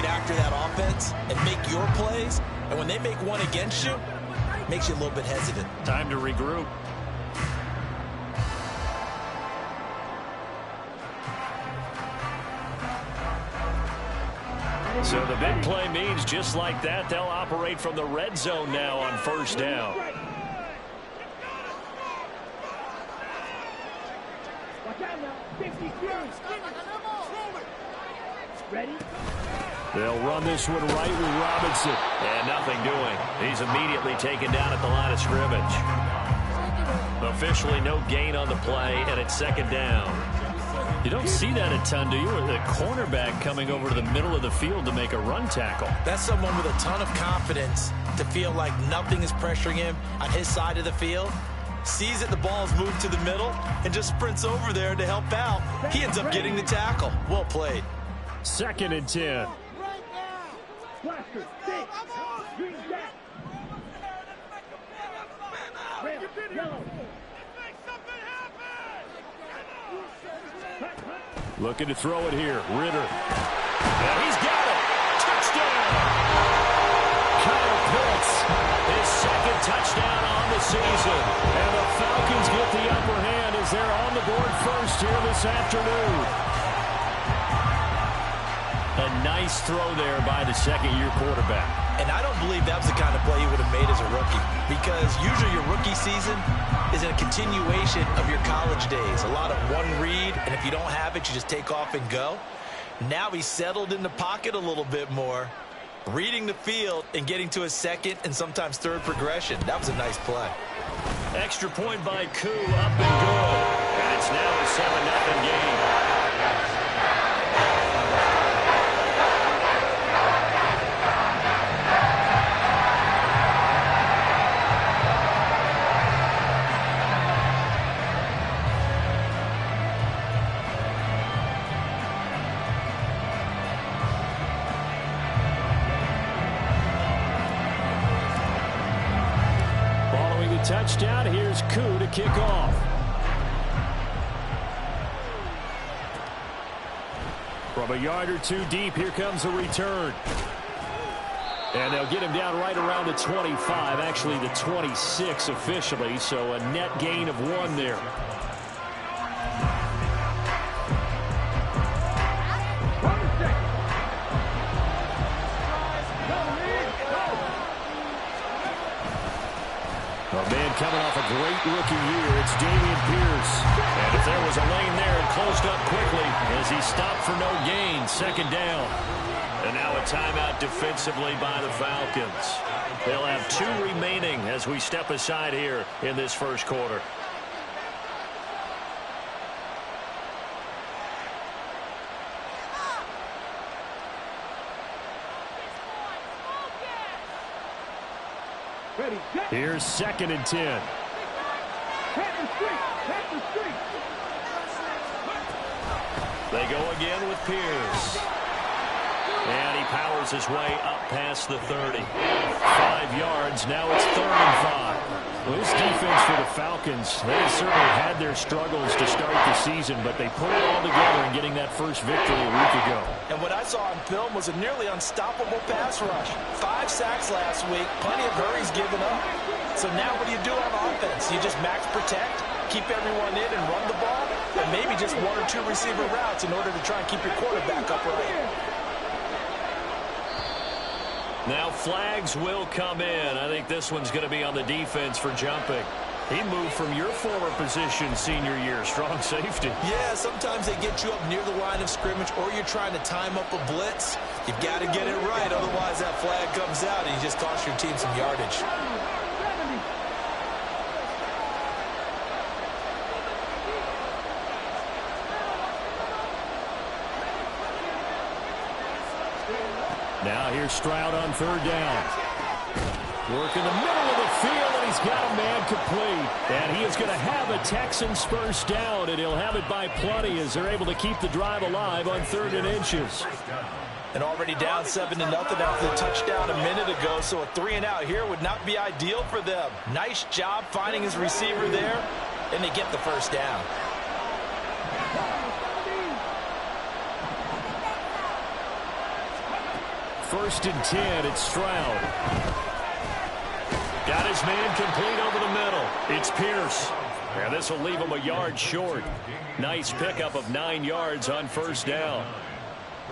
after that offense and make your plays. And when they make one against you, it makes you a little bit hesitant. Time to regroup. So the big play means just like that, they'll operate from the red zone now on first down. They'll run this one right with Robinson. And nothing doing. He's immediately taken down at the line of scrimmage. Officially no gain on the play, and it's second down. You don't see that a ton, do you? Or the cornerback coming over to the middle of the field to make a run tackle. That's someone with a ton of confidence to feel like nothing is pressuring him on his side of the field. Sees that the ball's moved to the middle and just sprints over there to help out. He ends up getting the tackle. Well played. Second and 10. Looking to throw it here. Ritter. And he's got it. Touchdown. Kyle Pitts, his second touchdown on the season. And the Falcons get the upper hand as they're on the board first here this afternoon. A nice throw there by the second-year quarterback. And I don't believe that was the kind of play he would have made as a rookie, because usually your rookie season is a continuation of your college days. A lot of one read, and if you don't have it, you just take off and go. Now he's settled in the pocket a little bit more, reading the field and getting to a second and sometimes third progression. That was a nice play. Extra point by Koo, up and good. And it's now a 7-0 game. Touchdown. Here's Koo to kick off. From a yard or two deep, here comes a return. And they'll get him down right around the 25, actually the 26 officially, so a net gain of 1 there. Coming off a great rookie year, it's Dameon Pierce. And if there was a lane there, it closed up quickly as he stopped for no gain. Second down. And now a timeout defensively by the Falcons. They'll have 2 remaining as we step aside here in this first quarter. Here's second and 10. They go again with Pierce. And he powers his way up past the 30. 5 yards. Now it's 3rd and 5. Well, this defense for the Falcons, they certainly had their struggles to start the season, but they put it all together in getting that first victory a week ago. And what I saw on film was a nearly unstoppable pass rush. 5 sacks last week, plenty of hurries given up. So now what do you do on offense? You just max protect, keep everyone in and run the ball, and maybe just 1 or 2 receiver routes in order to try and keep your quarterback upright. Now flags will come in. I think this one's going to be on the defense for jumping. He moved from your former position senior year, strong safety. Yeah, sometimes they get you up near the line of scrimmage, or you're trying to time up a blitz. You've got to get it right, otherwise that flag comes out and you just cost your team some yardage. Now here's Stroud on 3rd down. Work in the middle of the field, and he's got a man complete. And he is going to have a Texans first down, and he'll have it by plenty as they're able to keep the drive alive on 3rd and inches. And already down 7-0 after the touchdown a minute ago, so a 3 and out here would not be ideal for them. Nice job finding his receiver there, and they get the first down. first and 10. It's Stroud. Got his man complete over the middle. It's Pierce. And this will leave him a yard short. Nice pickup of 9 yards on first down.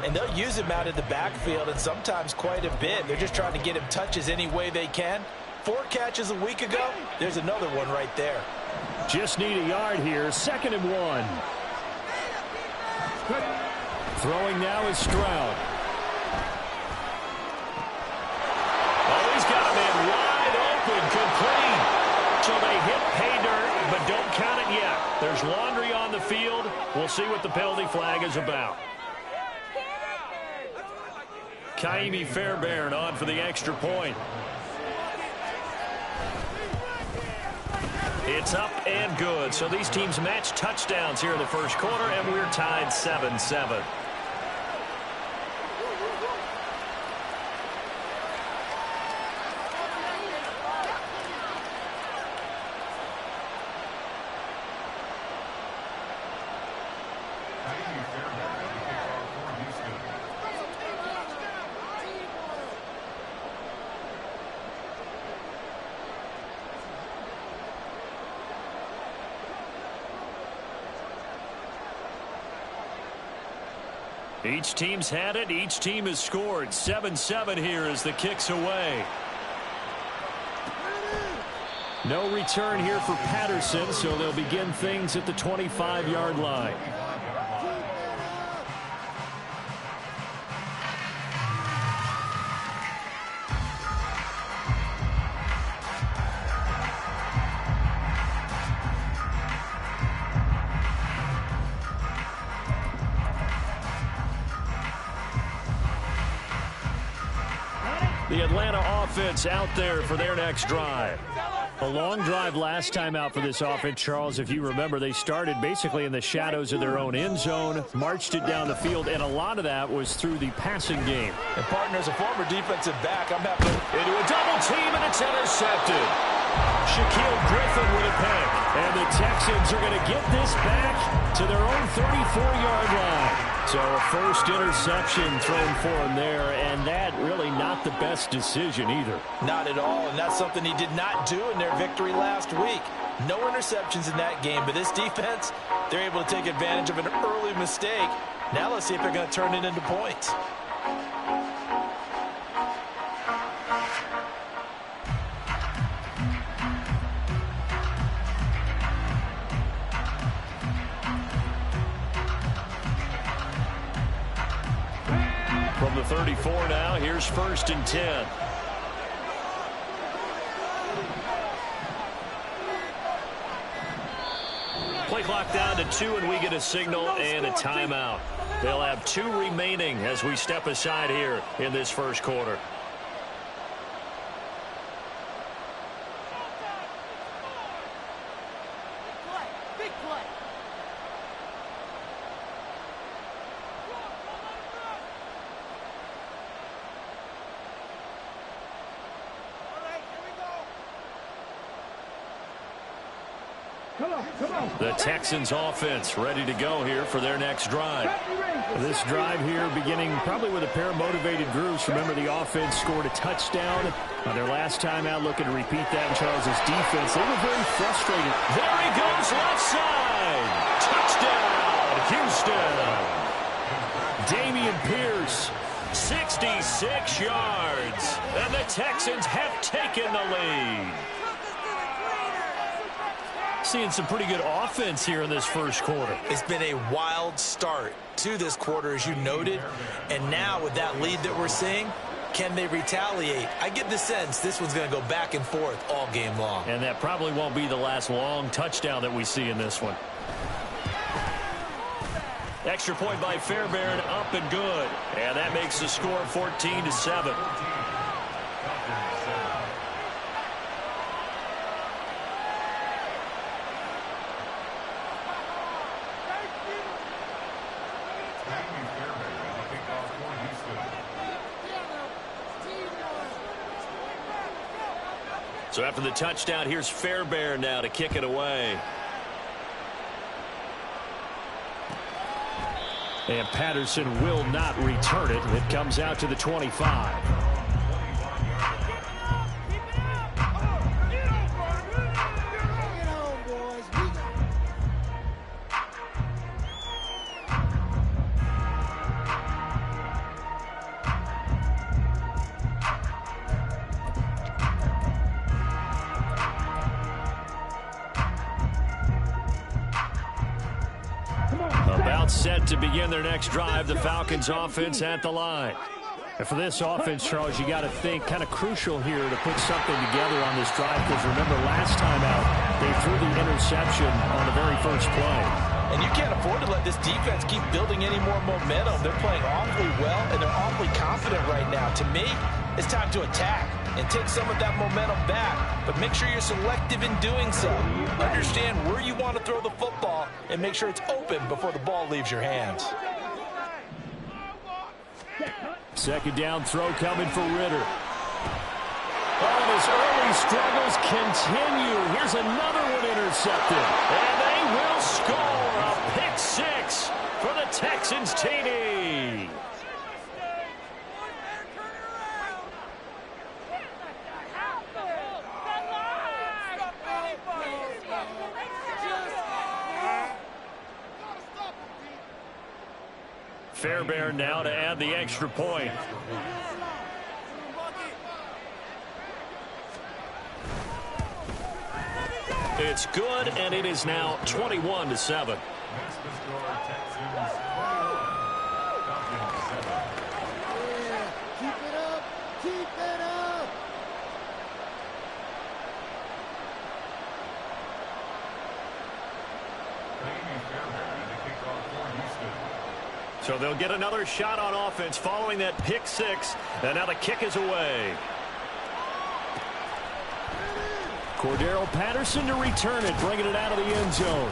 And they'll use him out in the backfield, and sometimes quite a bit. They're just trying to get him touches any way they can. 4 catches a week ago. There's another one right there. Just need a yard here. 2nd and 1. Throwing now is Stroud. Oh, he's got a man wide open, complete. So they hit pay dirt, but don't count it yet. There's laundry on the field. We'll see what the penalty flag is about. Ka'imi Fairbairn on for the extra point. It's up and good. So these teams match touchdowns here in the first quarter, and we're tied 7-7. Each team's had it. Each team has scored. 7-7 here as the kick's away. No return here for Patterson, so they'll begin things at the 25-yard line. The Atlanta offense out there for their next drive. A long drive last time out for this offense, Charles. If you remember, they started basically in the shadows of their own end zone, marched it down the field, and a lot of that was through the passing game. And partners, a former defensive back, I'm happy. Into a double team, and it's intercepted. Shaquille Griffin with a pick. And the Texans are going to get this back to their own 34-yard line. So a first interception thrown for him there, and that really not the best decision either. Not at all, and that's something he did not do in their victory last week. No interceptions in that game, but this defense, they're able to take advantage of an early mistake. Now let's see if they're going to turn it into points. From the 34 now, here's first and 10. Play clock down to 2, and we get a signal and a timeout. They'll have 2 remaining as we step aside here in this first quarter. The Texans offense ready to go here for their next drive. This drive here beginning probably with a pair of motivated groups. Remember, the offense scored a touchdown their last time out, looking to repeat that in Charles's defense. They were very frustrated. There he goes, left side. Touchdown, Houston. Dameon Pierce, 66 yards. And the Texans have taken the lead. Seeing some pretty good offense here in this first quarter. It's been a wild start to this quarter, as you noted. And now with that lead that we're seeing, can they retaliate? I get the sense this one's going to go back and forth all game long. And that probably won't be the last long touchdown that we see in this one. Extra point by Fairbairn, up and good. And that makes the score 14-7. So after the touchdown, here's Fairbairn now to kick it away. And Patterson will not return it. It comes out to the 25. About set to begin their next drive, the Falcons offense at the line. And for this offense, Charles, you got to think kind of crucial here to put something together on this drive, because remember last time out, they threw the interception on the very first play. And you can't afford to let this defense keep building any more momentum. They're playing awfully well, and they're awfully confident right now. To me, it's time to attack and take some of that momentum back, but make sure you're selective in doing so. Understand where you want to throw the football and make sure it's open before the ball leaves your hands. Second down throw coming for Ridder. Oh, and his early struggles continue. Here's another one intercepted. And they will score a pick six for the Texans TD. Fairbairn now to add the extra point. It's good, and it is now 21-7. Keep it up! Keep it up! So they'll get another shot on offense following that pick six, and now the kick is away. Cordero Patterson to return it, bringing it out of the end zone.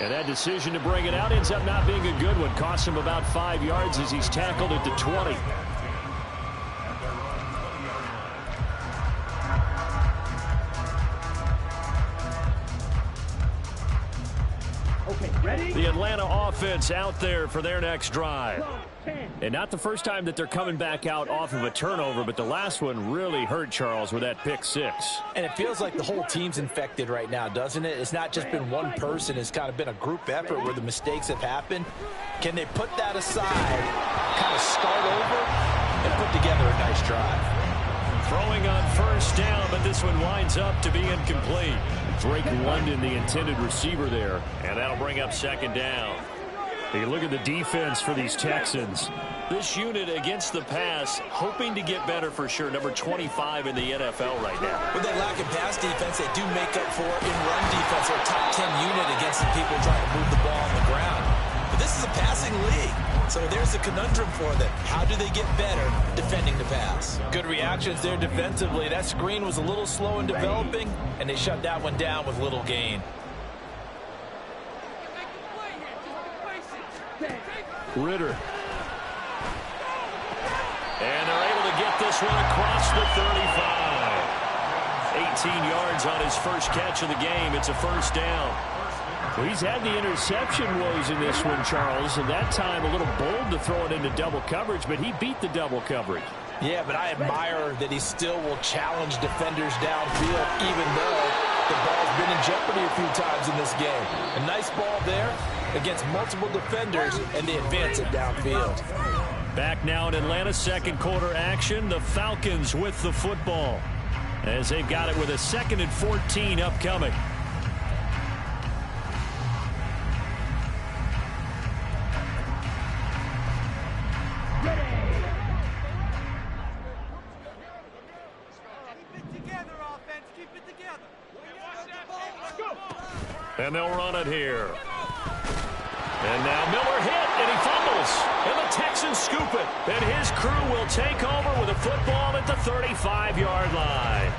And that decision to bring it out ends up not being a good one. Costs him about 5 yards as he's tackled at the 20. The Atlanta offense out there for their next drive. And not the first time that they're coming back out off of a turnover, but the last one really hurt, Charles, with that pick six. And it feels like the whole team's infected right now, doesn't it? It's not just been one person. It's kind of been a group effort where the mistakes have happened. Can they put that aside, kind of start over, and put together a nice drive? Throwing on first down, but this one winds up to be incomplete. Drake London, the intended receiver there, and that'll bring up second down. You look at the defense for these Texans. This unit against the pass, hoping to get better for sure. Number 25 in the NFL right now. When they lack in pass defense, they do make up for it in run defense. They're a top 10 unit against the people trying to move the ball on the ground. But this is a passing league. So there's a conundrum for them. How do they get better defending the pass? Good reactions there defensively. That screen was a little slow in developing, and they shut that one down with little gain. Ridder. And they're able to get this one across the 35. 18 yards on his first catch of the game. It's a first down. Well, he's had the interception woes in this one, Charles, and that time a little bold to throw it into double coverage, but he beat the double coverage. Yeah, but I admire that he still will challenge defenders downfield, even though the ball's been in jeopardy a few times in this game. A nice ball there against multiple defenders, and they advance it downfield. Back now in Atlanta, second quarter action. The Falcons with the football as they've got it with a 2nd and 14 upcoming. And they'll run it here. And now Miller hit, and he fumbles. And the Texans scoop it. And his crew will take over with a football at the 35-yard line.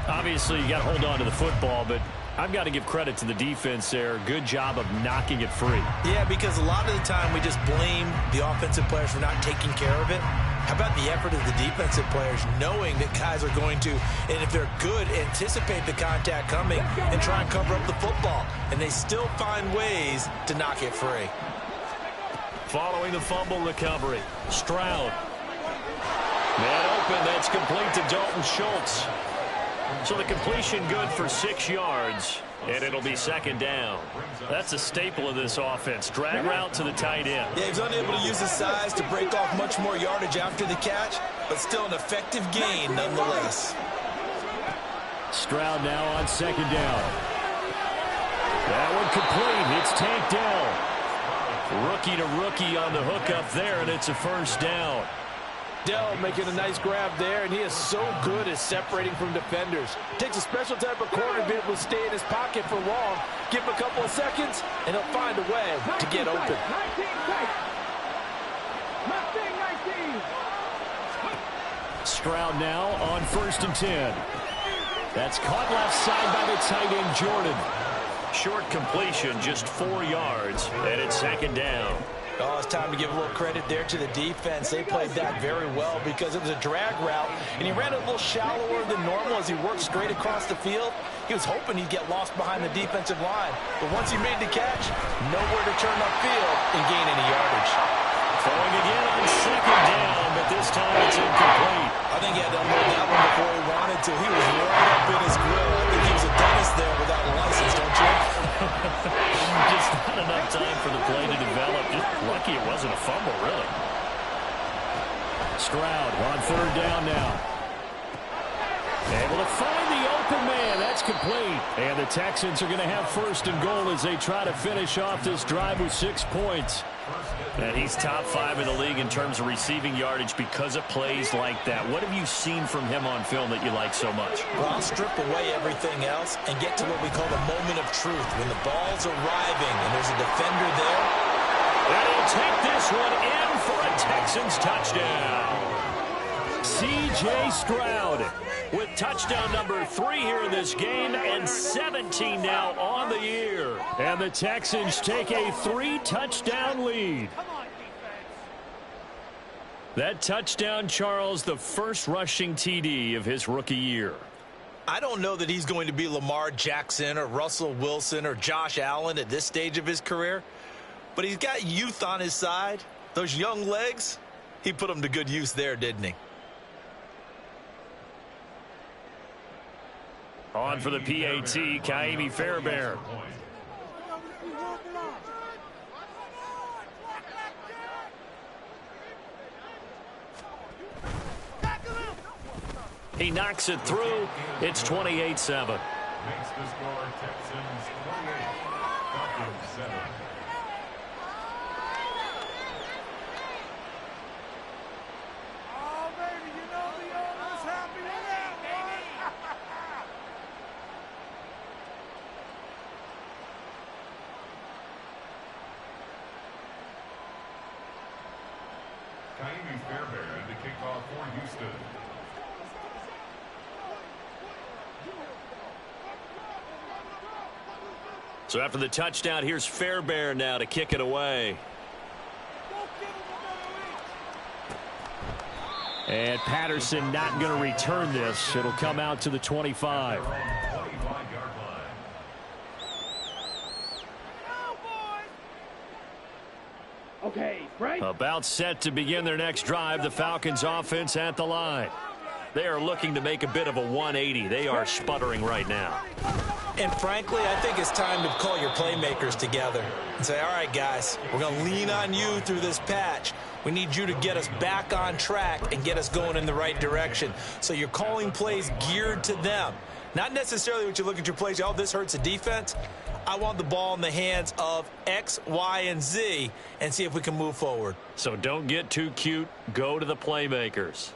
Obviously, you got to hold on to the football, but I've got to give credit to the defense there. Good job of knocking it free. Yeah, because a lot of the time we just blame the offensive players for not taking care of it. How about the effort of the defensive players knowing that guys are going to, and if they're good, anticipate the contact coming and try and cover up the football. And they still find ways to knock it free. Following the fumble recovery, Stroud. Man open, that's complete to Dalton Schultz. So the completion good for 6 yards, and it'll be second down. That's a staple of this offense. Drag route to the tight end. Yeah, he was unable to use his size to break off much more yardage after the catch, but still an effective gain nonetheless. Stroud now on second down. That one complete. It's Tank Dell. Rookie to rookie on the hook up there, and it's a first down. Dell making a nice grab there, and he is so good at separating from defenders. Takes a special type of corner to be able to stay in his pocket for long. Give him a couple of seconds, and he'll find a way to get open. Stroud now on 1st and 10. That's caught left side by the tight end, Jordan. Short completion, just 4 yards, and it's second down. Oh, it's time to give a little credit there to the defense. They played that very well because it was a drag route, and he ran a little shallower than normal as he worked straight across the field. He was hoping he'd get lost behind the defensive line, but once he made the catch, nowhere to turn upfield and gain any yardage. Throwing again on second down, but this time it's incomplete. I think he had to unload that one before he wanted to. He was right up in his grill. I think he was a dentist there without a license, don't you? Just not enough time for the play to develop. Just lucky it wasn't a fumble, really. Stroud on 3rd down now. Able to find the open man. That's complete. And the Texans are going to have 1st and goal as they try to finish off this drive with 6 points. And he's top 5 in the league in terms of receiving yardage because of plays like that. What have you seen from him on film that you like so much? Well, I'll strip away everything else and get to what we call the moment of truth. When the ball's arriving and there's a defender there. And he'll take this one in for a Texans touchdown. C.J. Stroud with touchdown number 3 here in this game and 17 now on the year. And the Texans take a 3-touchdown lead. That touchdown, Charles, the first rushing TD of his rookie year. I don't know that he's going to be Lamar Jackson or Russell Wilson or Josh Allen at this stage of his career, but he's got youth on his side. Those young legs, he put them to good use there, didn't he? On for the PAT, Ka'imi Fairbairn. He knocks it through. It's 28-7. Makes the score Texans 28, Falcons 7. Oh, baby, you know the owner's happy with that one. Ka'imi Fairbairn, the kickoff for Houston. So after the touchdown, here's Fairbairn now to kick it away. And Patterson not going to return this. It'll come out to the 25. Okay, right? About set to begin their next drive, the Falcons offense at the line. They are looking to make a bit of a 180. They are sputtering right now. And frankly, I think it's time to call your playmakers together and say, all right, guys, we're going to lean on you through this patch. We need you to get us back on track and get us going in the right direction. So you're calling plays geared to them. Not necessarily what you look at your plays, oh, this hurts the defense. I want the ball in the hands of X, Y, and Z and see if we can move forward. So don't get too cute. Go to the playmakers.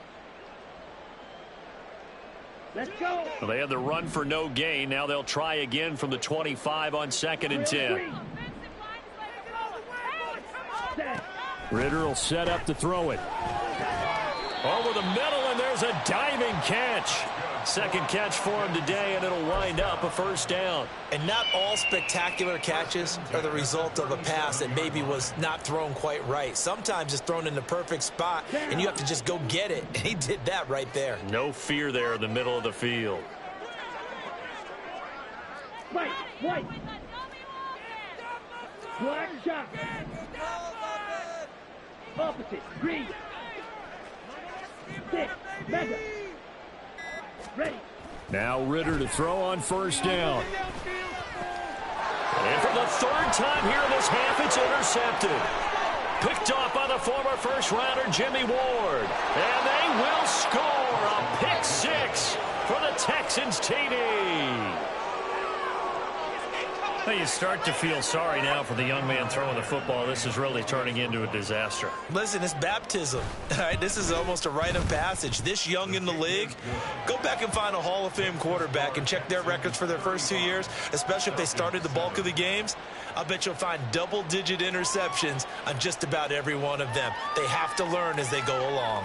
Let's go. Well, they had the run for no gain. Now they'll try again from the 25 on 2nd and 10. Ritter will set up to throw it. Over the middle, and there's a diving catch. Second catch for him today, and it'll wind up a first down. And not all spectacular catches are the result of a pass that maybe was not thrown quite right. Sometimes it's thrown in the perfect spot, and you have to just go get it. And he did that right there. No fear there in the middle of the field. White. Black shot. Opposite. Green. Stick. Mega. Ready. Now Ritter to throw on first down. And for the third time here in this half, it's intercepted. Picked off by the former first-rounder Jimmy Ward. And they will score a pick six for the Texans TD. Well, you start to feel sorry now for the young man throwing the football. This is really turning into a disaster. Listen, it's baptism. All right, this is almost a rite of passage. This young in the league, go back and find a Hall of Fame quarterback and check their records for their first 2 years, especially if they started the bulk of the games. I'll bet you'll find double-digit interceptions on just about every one of them. They have to learn as they go along.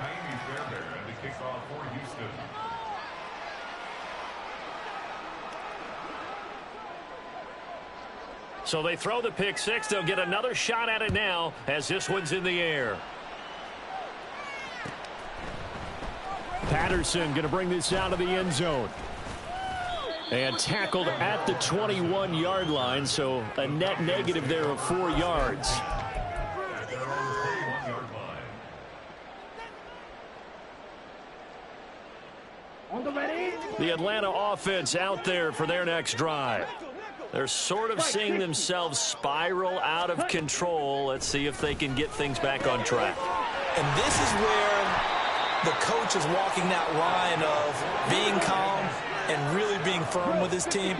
Naimi Fairbairn to kick off for Houston. So they throw the pick six. They'll get another shot at it now as this one's in the air. Patterson going to bring this out of the end zone. And tackled at the 21-yard line, so a net negative there of 4 yards. The Atlanta offense out there for their next drive. They're sort of seeing themselves spiral out of control. Let's see if they can get things back on track. And this is where the coach is walking that line of being calm and really being firm with his team.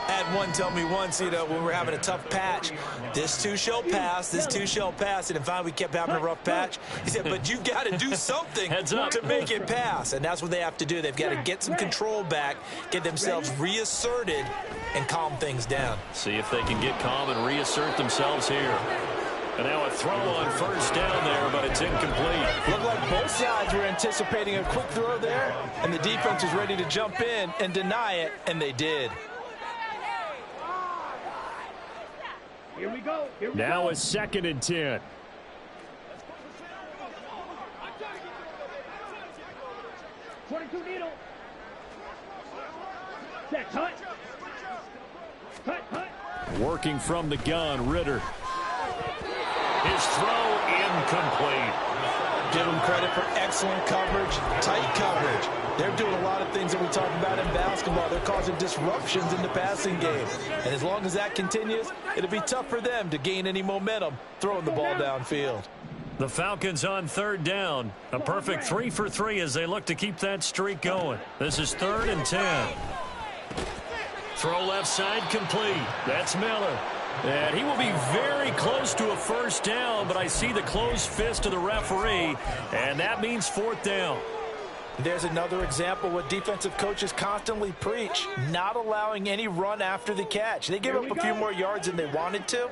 I had one tell me once, when we were having a tough patch, this too shall pass, this too shall pass. And finally we kept having a rough patch. He said, but you got to do something to make it pass. And that's what they have to do. They've got to get some control back, get themselves reasserted, and calm things down. See if they can get calm and reassert themselves here. And now a throw on first down there, but it's incomplete. Looked like both sides were anticipating a quick throw there, and the defense was ready to jump in and deny it, and they did. Here we go. Now a 2nd and 10. Needle. Set, cut. Cut. Working from the gun, Ritter. His throw incomplete. Give them credit for excellent coverage, tight coverage. They're doing a lot of things that we talk about in basketball. They're causing disruptions in the passing game. And as long as that continues, it'll be tough for them to gain any momentum throwing the ball downfield. The Falcons on 3rd down. A perfect 3 for 3 as they look to keep that streak going. This is 3rd and 10. Throw left side complete. That's Miller. And he will be very close to a first down, but I see the closed fist of the referee, and that means 4th down. There's another example what defensive coaches constantly preach, not allowing any run after the catch. They gave up a few more yards than they wanted to,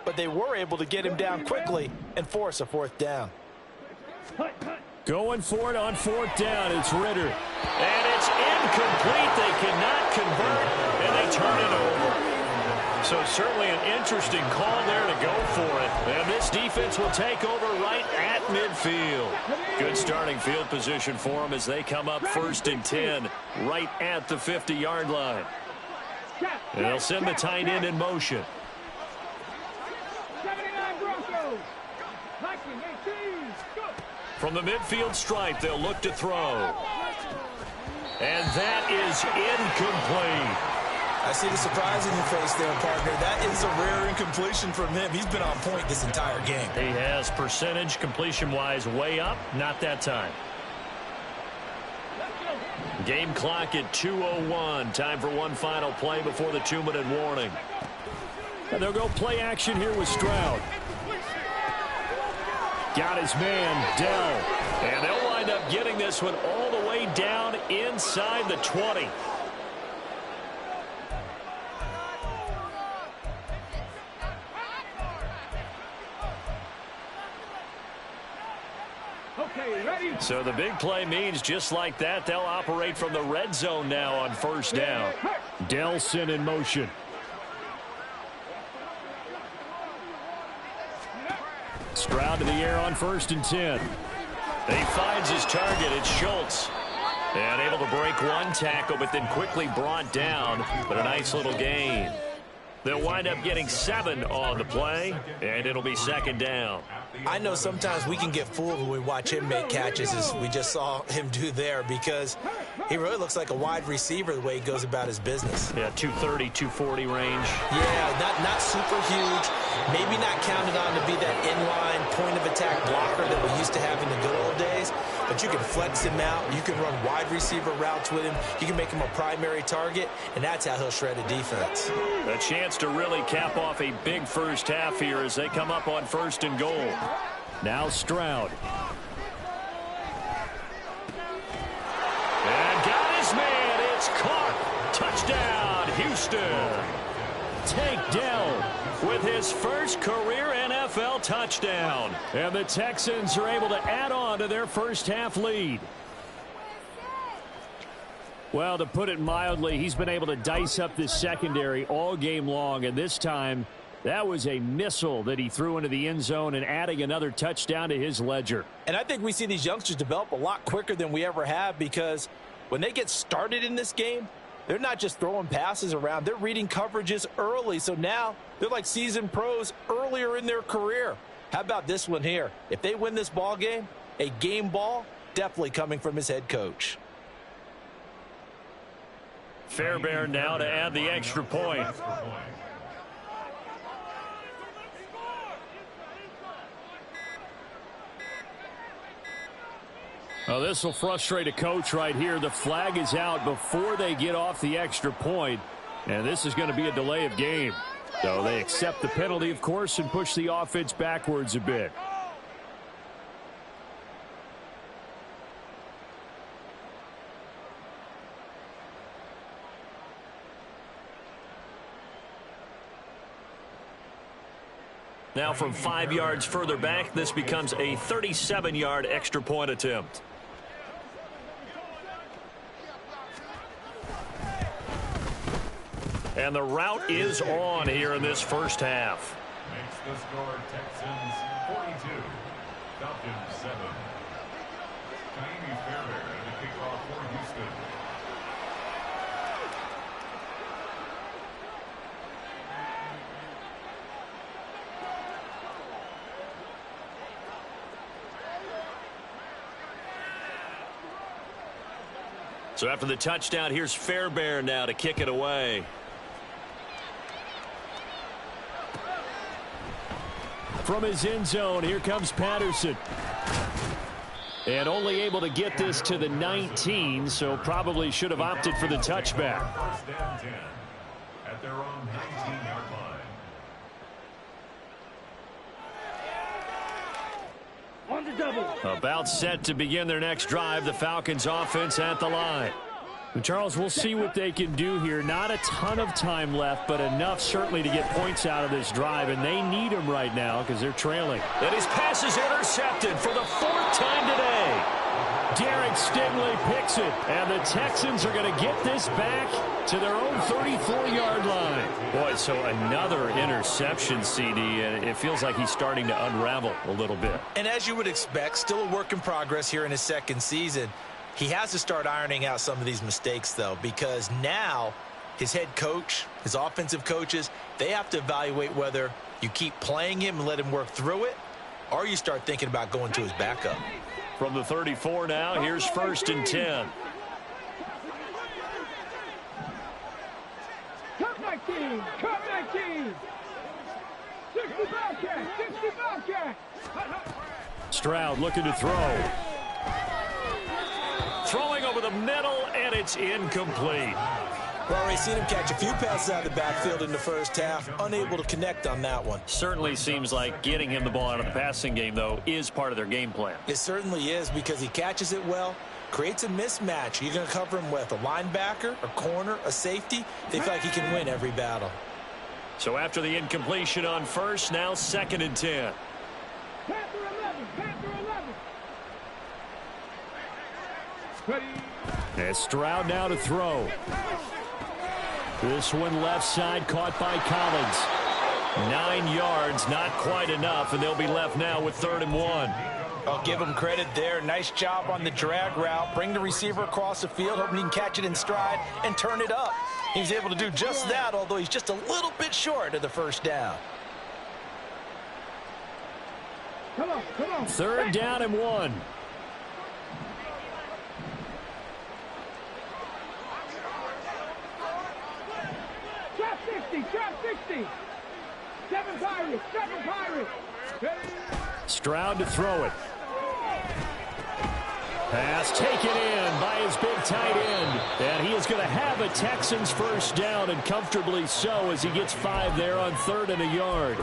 but they were able to get him down quickly and force a 4th down. Going for it on 4th down, it's Ritter. And it's incomplete. They cannot convert, and they turn it over. So certainly an interesting call there to go for it. And this defense will take over right at midfield. Good starting field position for them as they come up 1st and 10 right at the 50-yard line. And they'll send the tight end in motion. 79 Broncos. From the midfield stripe, they'll look to throw. And that is incomplete. I see the surprise in your face there, partner. That is a rare incompletion from him. He's been on point this entire game. He has percentage completion-wise way up. Not that time. Game clock at 2:01. Time for one final play before the 2-minute warning. And they'll go play action here with Stroud. Got his man, Dell. And they'll wind up getting this one all the way down inside the 20. So the big play means just like that, they'll operate from the red zone now on 1st down. Delson in motion. Stroud to the air on 1st and 10. He finds his target. It's Schultz. And able to break one tackle, but then quickly brought down. But a nice little gain. They'll wind up getting 7 on the play, and it'll be second down. I know sometimes we can get fooled when we watch him make catches, as we just saw him do there, because he really looks like a wide receiver the way he goes about his business. Yeah, 230, 240 range. Yeah, not super huge. Maybe not counted on to be that inline point-of-attack blocker that we used to have in the good old days, but you can flex him out. You can run wide receiver routes with him. You can make him a primary target, and that's how he'll shred a defense. A chance to really cap off a big first half here as they come up on 1st and goal. Now Stroud. And got his man. It's caught. Touchdown, Houston. Tank Dell with his first career NFL touchdown. And the Texans are able to add on to their first half lead. Well, to put it mildly, he's been able to dice up this secondary all game long, and this time that was a missile that he threw into the end zone and adding another touchdown to his ledger. And I think we see these youngsters develop a lot quicker than we ever have, because when they get started in this game, they're not just throwing passes around. They're reading coverages early, so now they're like seasoned pros earlier in their career. How about this one here? If they win this ball game, a game ball, definitely coming from his head coach. Fairbairn now to add the extra point. Well, this will frustrate a coach right here. The flag is out before they get off the extra point, and this is going to be a delay of game. So they accept the penalty, of course, and push the offense backwards a bit. Now from 5 yards further back, this becomes a 37-yard extra point attempt. And the route is on here in this first half. Makes the score Texans 42, Falcons 7. Taimi Fairbairn to kick off for Houston. So after the touchdown, here's Fairbairn now to kick it away. From his end zone, here comes Patterson. And only able to get this to the 19, so probably should have opted for the touchback. First down 10 at their own 19-yard line. On the double. About set to begin their next drive, the Falcons offense at the line. And Charles, we'll see what they can do here. Not a ton of time left, but enough certainly to get points out of this drive, and they need them right now because they're trailing. And his pass is intercepted for the 4th time today. Derek Stingley picks it, and the Texans are going to get this back to their own 34-yard line. Boy, so another interception, CD, and it feels like he's starting to unravel a little bit. And as you would expect, still a work in progress here in his second season. He has to start ironing out some of these mistakes, though, because now his head coach, his offensive coaches, they have to evaluate whether you keep playing him and let him work through it, or you start thinking about going to his backup. From the 34 now, here's 1st and 10. Cut 19. Cut 19. 60 Bobcat. 60 Bobcat. Stroud looking to throw. Throwing over the middle, and it's incomplete. Well, we've seen him catch a few passes out of the backfield in the first half, unable to connect on that one. Certainly seems like getting him the ball out of the passing game, though, is part of their game plan. It certainly is, because he catches it well, creates a mismatch. You're going to cover him with a linebacker, a corner, a safety. They feel like he can win every battle. So after the incompletion on 1st, now 2nd and 10. Panther 11. Panther 11. And Stroud now to throw. This one left side caught by Collins. 9 yards, not quite enough, and they'll be left now with 3rd and 1. I'll give him credit there. Nice job on the drag route. Bring the receiver across the field, hoping he can catch it in stride and turn it up. He's able to do just that, although he's just a little bit short of the first down. Come on, come on. 3rd down and 1. Trap 60, trap 60. 7 Pirates, 7 Pirates. Stroud to throw it. Pass taken in by his big tight end. And he is going to have a Texans first down, and comfortably so, as he gets 5 there on 3rd and a yard.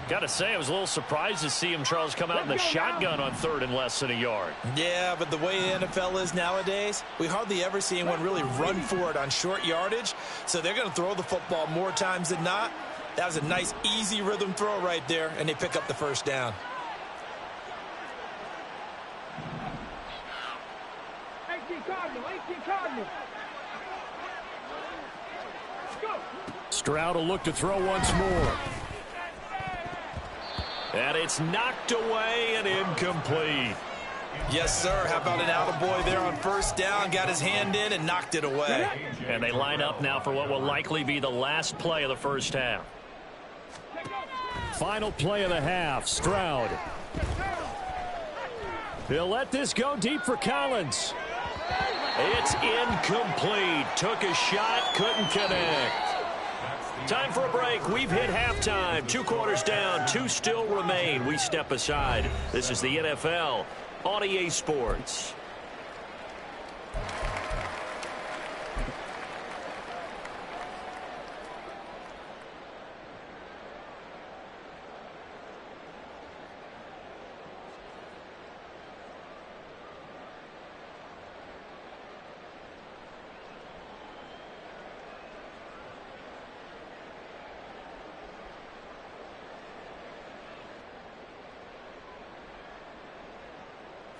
Got to say, I was a little surprised to see him, Charles, come out in the shotgun on 3rd and less than a yard. Yeah, but the way the NFL is nowadays, we hardly ever see anyone really run for it on short yardage. So they're going to throw the football more times than not. That was a nice, easy rhythm throw right there, and they pick up the first down. Stroud will look to throw once more. And it's knocked away and incomplete. Yes, sir. How about an attaboy there on first down? Got his hand in and knocked it away. And they line up now for what will likely be the last play of the first half. Final play of the half. Stroud. He'll let this go deep for Collins. It's incomplete. Took a shot, couldn't connect. Time for a break. We've hit halftime. 2 quarters down, 2 still remain. We step aside. This is the NFL on EA Sports.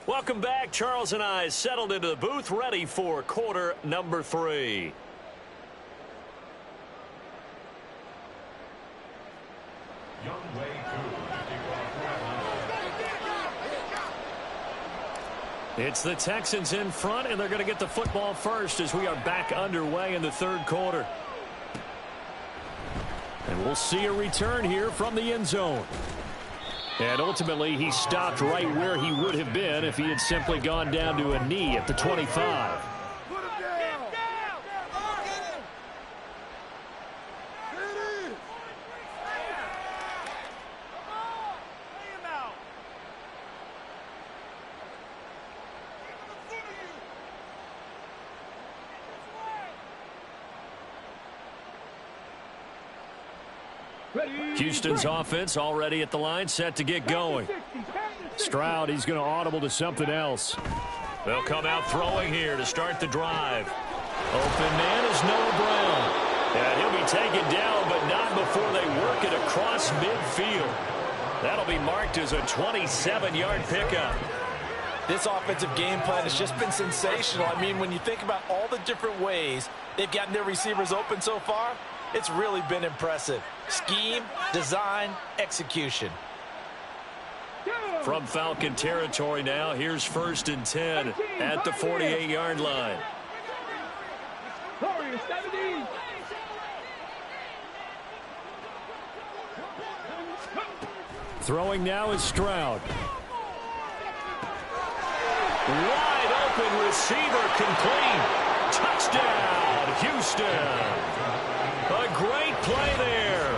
Welcome back. Charles and I settled into the booth, ready for quarter number 3. It's the Texans in front, and they're going to get the football first as we are back underway in the 3rd quarter. And we'll see a return here from the end zone. And ultimately, he stopped right where he would have been if he had simply gone down to a knee at the 25. Houston's offense already at the line, set to get going. Stroud, he's going to audible to something else. They'll come out throwing here to start the drive. Open man is Noah Brown. And he'll be taken down, but not before they work it across midfield. That'll be marked as a 27-yard pickup. This offensive game plan has just been sensational. I mean, when you think about all the different ways they've gotten their receivers open so far, it's really been impressive. Scheme, design, execution. From Falcon territory now, here's 1st and 10 at the 48-yard line. Throwing now is Stroud. Wide open receiver complete. Touchdown, Houston. A great play there.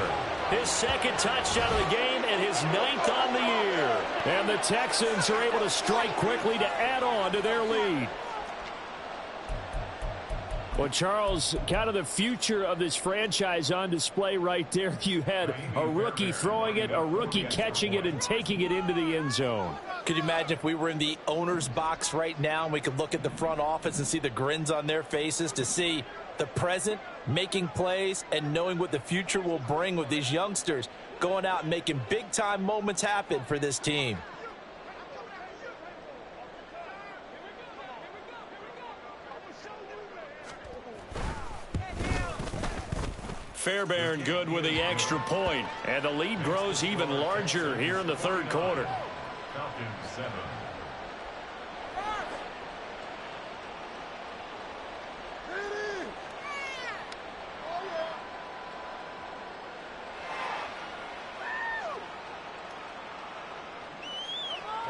His 2nd touchdown of the game and his 9th on the year. And the Texans are able to strike quickly to add on to their lead. Well, Charles, kind of the future of this franchise on display right there. You had a rookie throwing it, a rookie catching it, and taking it into the end zone. Could you imagine if we were in the owner's box right now and we could look at the front office and see the grins on their faces to see the present, making plays, and knowing what the future will bring with these youngsters going out and making big-time moments happen for this team. Fairbairn good with the extra point, and the lead grows even larger here in the 3rd quarter. Falcons 7.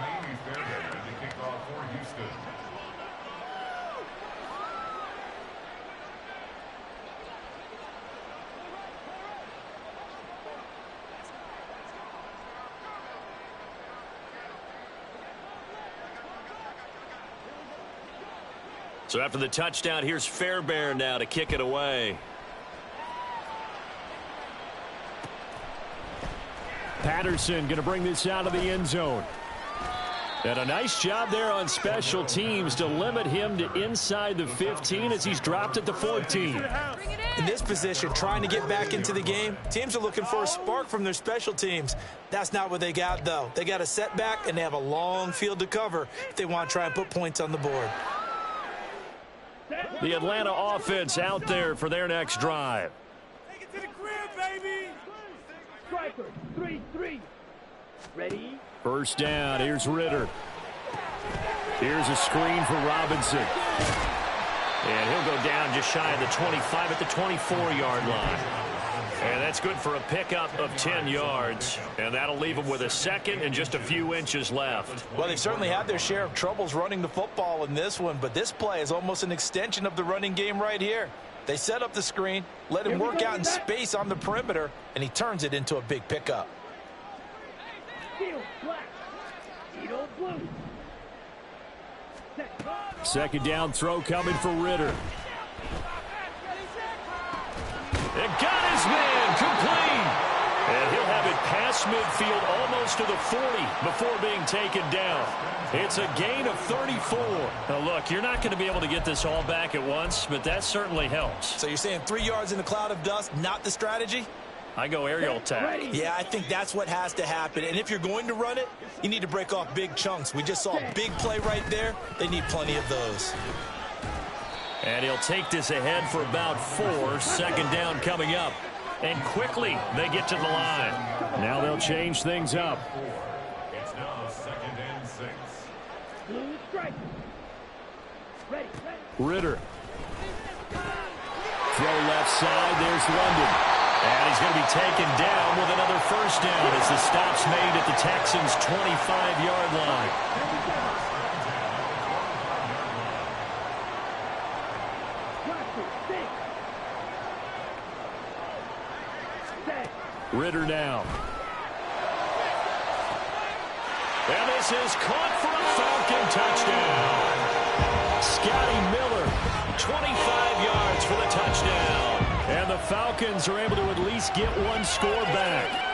Taimi Fairbairn to kick off for Houston. So after the touchdown, here's Fairbairn now to kick it away. Patterson going to bring this out of the end zone. And a nice job there on special teams to limit him to inside the 15 as he's dropped at the 14. In this position, trying to get back into the game, teams are looking for a spark from their special teams. That's not what they got, though. They got a setback, and they have a long field to cover if they want to try and put points on the board. The Atlanta offense out there for their next drive. Take it to the crib, baby. Striker, 3-3. Ready? First down, here's Ritter. Here's a screen for Robinson. And he'll go down just shy of the 25 at the 24-yard line. And that's good for a pickup of 10 yards. And that'll leave them with a second and just a few inches left. Well, they've certainly had their share of troubles running the football in this one, but this play is almost an extension of the running game right here. They set up the screen, let him work out in space on the perimeter, and he turns it into a big pickup. Steel, black. Edo, blue. Second down throw coming for Ritter. It got his man complete. And he'll have it past midfield almost to the 40 before being taken down. It's a gain of 34. Now, look, you're not going to be able to get this all back at once, but that certainly helps. So you're saying 3 yards in the cloud of dust, not the strategy? I go aerial attack. Yeah, I think that's what has to happen. And if you're going to run it, you need to break off big chunks. We just saw a big play right there. They need plenty of those. And he'll take this ahead for about 4. Second down coming up. And quickly they get to the line. Now they'll change things up. It's now 2nd and 6. Blue striker. Ready. Ritter. Throw left side. There's London. And he's going to be taken down with another first down as the stop's made at the Texans' 25-yard line. Ritter now. And this is caught for a Falcon touchdown. Scotty Miller, 25 yards for the touchdown. And the Falcons are able to at least get one score back.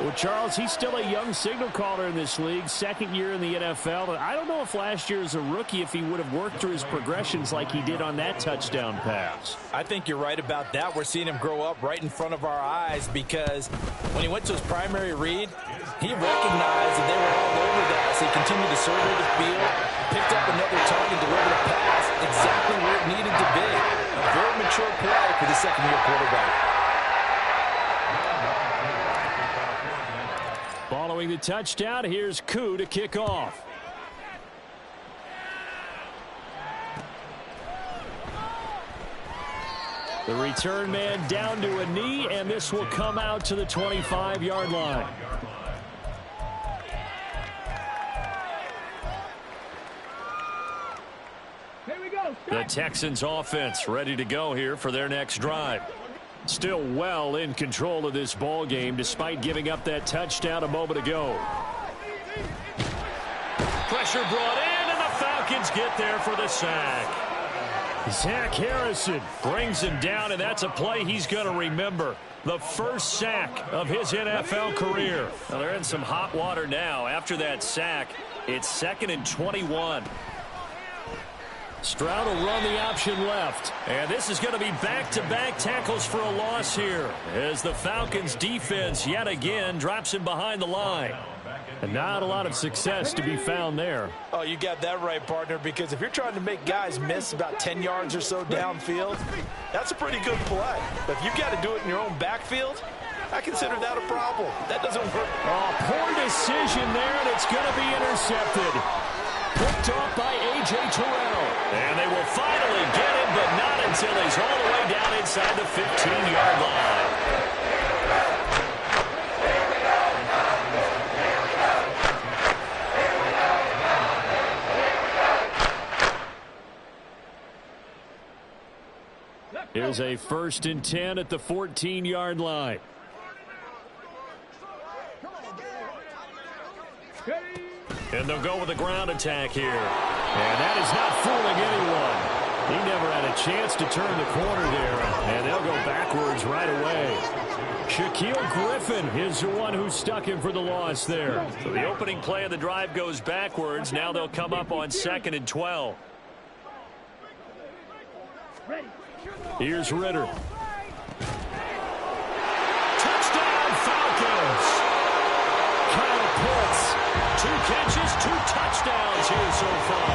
Well, Charles, he's still a young signal caller in this league, second year in the NFL. But I don't know if last year as a rookie, if he would have worked through his progressions like he did on that touchdown pass. I think you're right about that. We're seeing him grow up right in front of our eyes because when he went to his primary read, he recognized that they were all over that as he continued to survey the field, picked up another target, delivered a pass exactly where it needed to be. A very mature play for the second-year quarterback. Following the touchdown, here's Koo to kick off. The return man down to a knee, and this will come out to the 25-yard line. Here we go. The Texans offense ready to go here for their next drive. Still well in control of this ball game despite giving up that touchdown a moment ago. Pressure brought in, and the Falcons get there for the sack. Zach Harrison Brings him down, and that's a play he's going to remember. The first sack of his NFL career. Well, they're in some hot water now. After that sack, it's 2nd and 21. Stroud will run the option left. And this is going to be back-to-back tackles for a loss here as the Falcons defense yet again drops him behind the line. And not a lot of success to be found there. Oh, you got that right, partner, because if you're trying to make guys miss about 10 yards or so downfield, that's a pretty good play. But if you've got to do it in your own backfield, I consider that a problem. That doesn't work. Oh, poor decision there, and it's going to be intercepted. Picked off by A.J. Terrell. And they will finally get him, but not until he's all the way down inside the 15-yard line. Here's a 1st and 10 at the 14-yard line. And they'll go with a ground attack here. And that is not fooling anyone. He never had a chance to turn the corner there. And they'll go backwards right away. Shaquille Griffin is the one who stuck him for the loss there. So the opening play of the drive goes backwards. Now they'll come up on 2nd and 12. Here's Ritter. Touchdown Falcons. Kyle Pitts. 2 catches, 2 touchdowns here so far.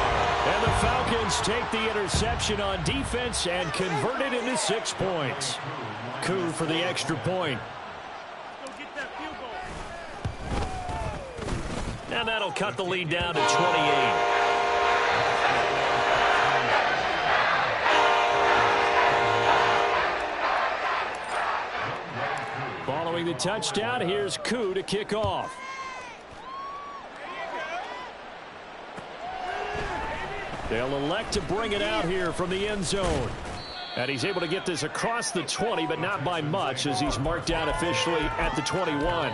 And the Falcons take the interception on defense and convert it into 6 points. Koo for the extra point. And that'll cut the lead down to 28. Following the touchdown, here's Koo to kick off. They'll elect to bring it out here from the end zone. And he's able to get this across the 20, but not by much, as he's marked down officially at the 21.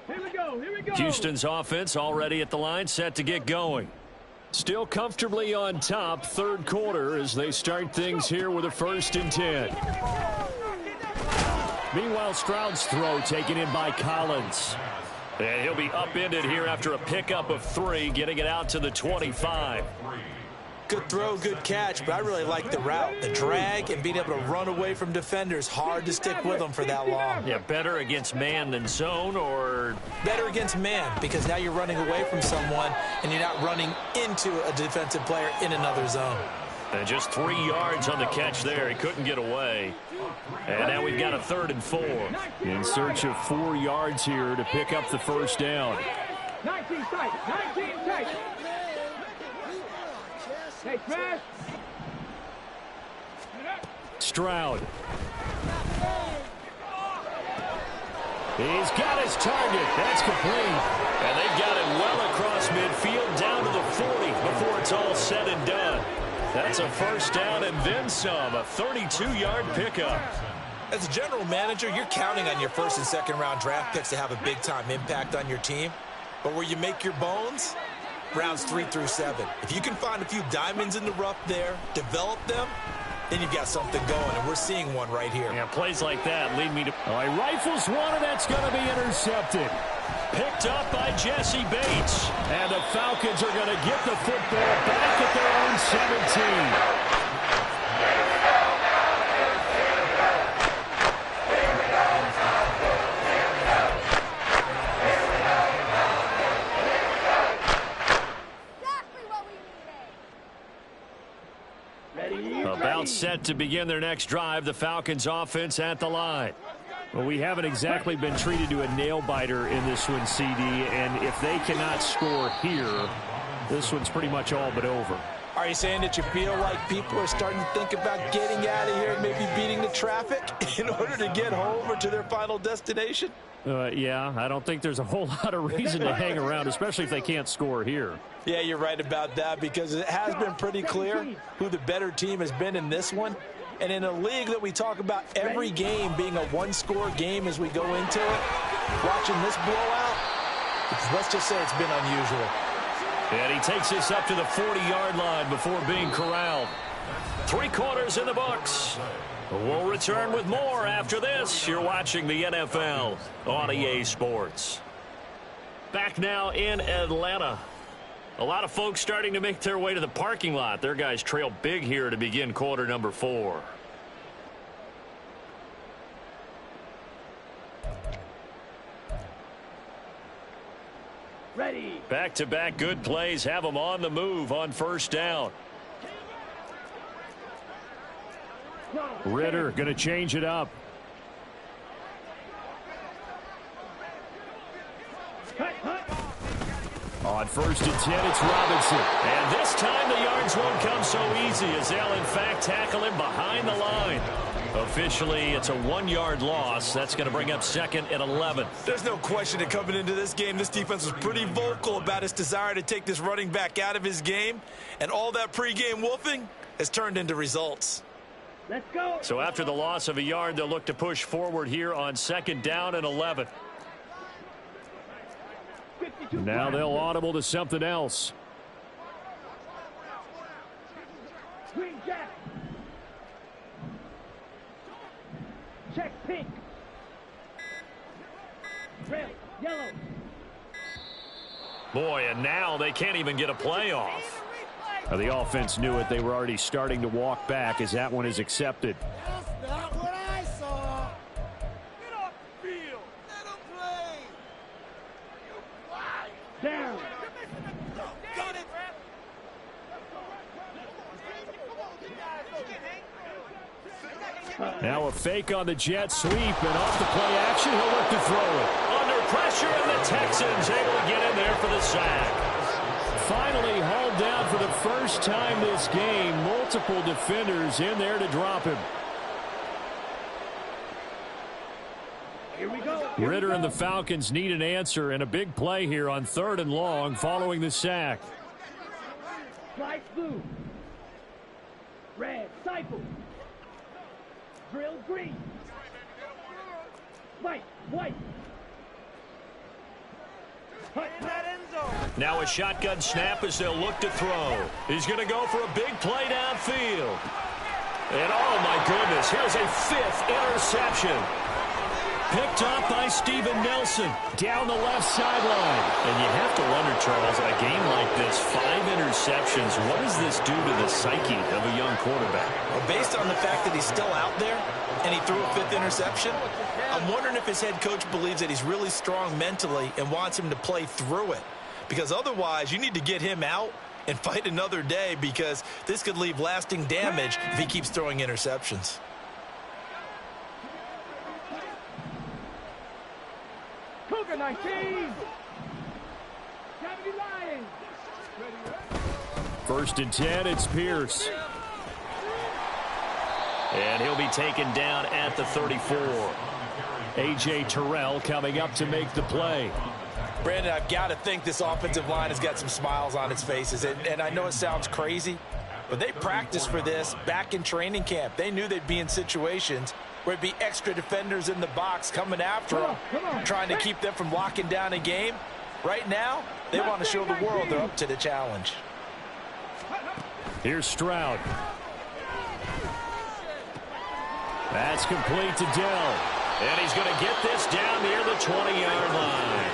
Here we go. Houston's offense already at the line, set to get going. Still comfortably on top, 3rd quarter, as they start things here with a 1st and 10. Meanwhile, Stroud's throw taken in by Collins. And he'll be upended here after a pickup of 3, getting it out to the 25. Good throw, good catch, but I really like the route. The drag and being able to run away from defenders. Hard to stick with them for that long. Yeah, better against man than zone, or? Better against man, because now you're running away from someone and you're not running into a defensive player in another zone. And just 3 yards on the catch there. He couldn't get away. And now we've got a 3rd and 4. In search of 4 yards here to pick up the 1st down. 19 tight. 19 tight. Hey, Smash. Stroud. He's got his target. That's complete. And they've got it well across midfield down to the 40 before it's all said and done. That's a 1st down and then some. A 32-yard pickup. As a general manager, you're counting on your 1st and 2nd round draft picks to have a big-time impact on your team. But where you make your bones, rounds 3 through 7. If you can find a few diamonds in the rough there, develop them, then you've got something going, and we're seeing one right here. Yeah, plays like that lead me to... Oh, he rifles one, and that's going to be intercepted. Picked up by Jesse Bates. And the Falcons are going to get the football back at their own 17. set to begin their next drive. The Falcons offense at the line. Well, we haven't exactly been treated to a nail-biter in this one, CD, and if they cannot score here, this one's pretty much all but over. Are you saying that you feel like people are starting to think about getting out of here and maybe beating the traffic in order to get home or to their final destination? Yeah, I don't think there's a whole lot of reason to hang around, especially if they can't score here. Yeah, you're right about that, because it has been pretty clear who the better team has been in this one. And in a league that we talk about every game being a one-score game as we go into it, watching this blowout, let's just say it's been unusual. And he takes this up to the 40-yard line before being corralled. 3 quarters in the books. We'll return with more after this. You're watching the NFL on EA Sports. Back now in Atlanta. A lot of folks starting to make their way to the parking lot. Their guys trail big here to begin quarter number 4. Ready. Back-to-back good plays have them on the move on first down. Ritter going to change it up. On first and 10, it's Robinson. And this time the yards won't come so easy as they'll in fact tackle him behind the line. Officially, it's a 1-yard loss. That's going to bring up 2nd and 11. There's no question that coming into this game, this defense was pretty vocal about its desire to take this running back out of his game. And all that pregame wolfing has turned into results. Let's go. So after the loss of a yard, they'll look to push forward here on 2nd down and 11. Now they'll audible to something else. Green jack. Check pink. Red, yellow. Boy, and now they can't even get a play off. The offense knew it. They were already starting to walk back as that one is accepted. That's not what I saw. Get off the field. Let him play. Down. Got it. Now a fake on the jet sweep, and off the play action, he'll look to throw it. Under pressure, and the Texans able to get in there for the sack. Finally hauled down for the first time this game. Multiple defenders in there to drop him. Here we go. Ritter and the Falcons need an answer, and a big play here on 3rd and long following the sack. Slice blue. Red, cycle. Drill green. White, white. Now a shotgun snap as they'll look to throw. He's going to go for a big play downfield. And oh my goodness, here's a 5th interception. Picked up by Steven Nelson Down the left sideline. And you have to wonder, Charles, in a game like this, 5 interceptions, what does this do to the psyche of a young quarterback? Well, based on the fact that he's still out there and he threw a 5th interception, I'm wondering if his head coach believes that he's really strong mentally and wants him to play through it. Because otherwise, you need to get him out and fight another day, because this could leave lasting damage if he keeps throwing interceptions. Cougar 19. 70 Lions. 1st and 10, it's Pierce. And he'll be taken down at the 34. A.J. Terrell coming up to make the play. Brandon, I've got to think this offensive line has got some smiles on its faces. And I know it sounds crazy, but they practiced for this back in training camp. They knew they'd be in situations where it'd be extra defenders in the box coming after them, trying to keep them from locking down a game. Right now, they want to show the world they're up to the challenge. Here's Stroud. That's complete to Dell. And he's going to get this down near the 20-yard line.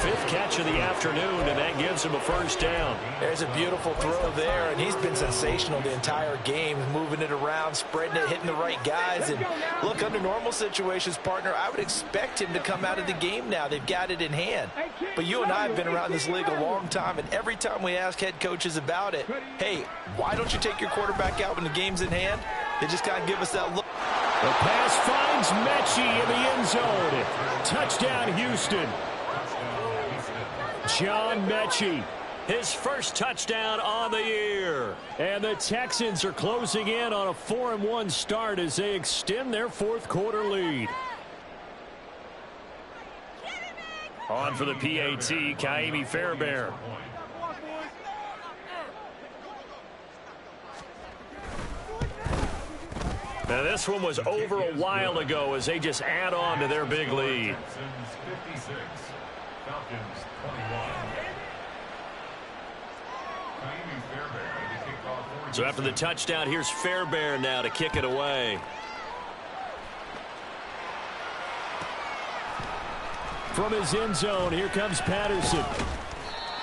fifth catch of the afternoon, and that gives him a first down. There's a beautiful throw there, and he's been sensational the entire game, moving it around, spreading it, hitting the right guys. And look, under normal situations, partner, I would expect him to come out of the game now. They've got it in hand. But you and I have been around this league a long time, and every time we ask head coaches about it, hey, why don't you take your quarterback out when the game's in hand? They just kind of give us that look. The pass finds Mechie in the end zone. Touchdown, Houston. John Mechie, his first touchdown on the year. And the Texans are closing in on a 4-1 start as they extend their fourth quarter lead. On for the PAT, Ka'imi Fairbairn. Now this one was over a while ago as they just add on to their big lead. So after the touchdown, here's Fairbairn now to kick it away. From his end zone, here comes Patterson.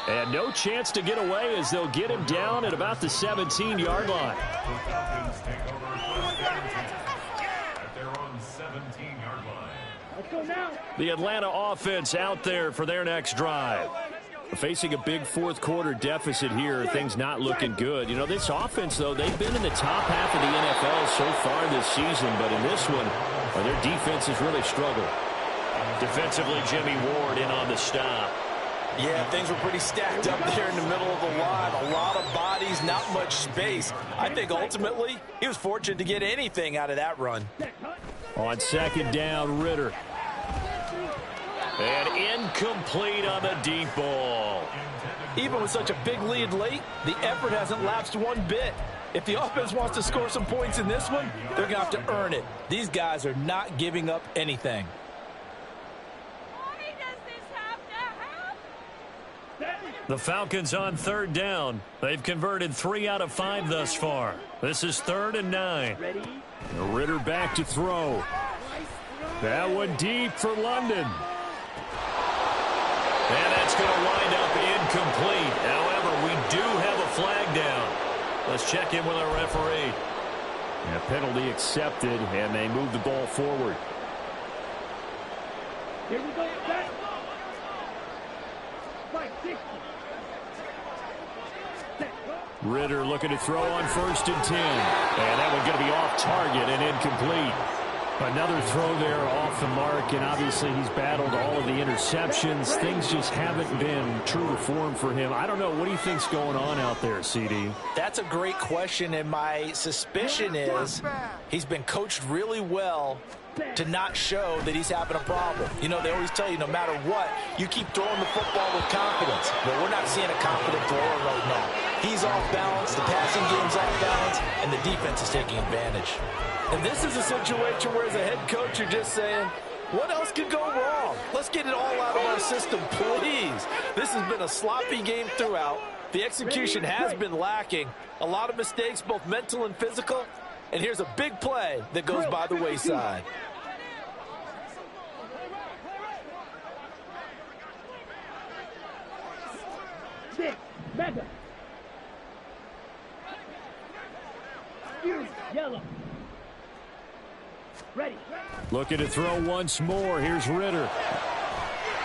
And no chance to get away as they'll get him down at about the 17-yard line. The Atlanta offense out there for their next drive. Facing a big fourth quarter deficit here, things not looking good. You know, this offense, though, they've been in the top half of the NFL so far this season, but in this one, their defense has really struggled. Defensively, Jimmy Ward in on the stop. Yeah, things were pretty stacked up there in the middle of the line. A lot of bodies, not much space. I think ultimately he was fortunate to get anything out of that run. On second down, Ritter. And incomplete on the deep ball. Even with such a big lead late, the effort hasn't lapsed one bit. If the offense wants to score some points in this one, they're going to have to earn it. These guys are not giving up anything. The Falcons on third down. They've converted 3 out of 5 thus far. This is 3rd and 9. Ritter back to throw. That one deep for London. And that's going to wind up incomplete. However, we do have a flag down. Let's check in with our referee. A penalty accepted, and they move the ball forward. Here we go, back. 560. Ritter looking to throw on 1st and 10. And that one going to be off target and incomplete. Another throw there off the mark, and obviously he's battled all of the interceptions. Things just haven't been true to form for him. I don't know. What do you think's going on out there, CD? That's a great question, and my suspicion is he's been coached really well to not show that he's having a problem. You know, they always tell you no matter what, you keep throwing the football with confidence. Well, we're not seeing a confident thrower right now. He's off balance, the passing game's off balance, and the defense is taking advantage. And this is a situation where as a head coach you're just saying, what else could go wrong? Let's get it all out of our system, please. This has been a sloppy game throughout. The execution has been lacking. A lot of mistakes, both mental and physical. And here's a big play that goes by the wayside. Mega. Yellow. Ready. Looking to throw once more. Here's Ritter.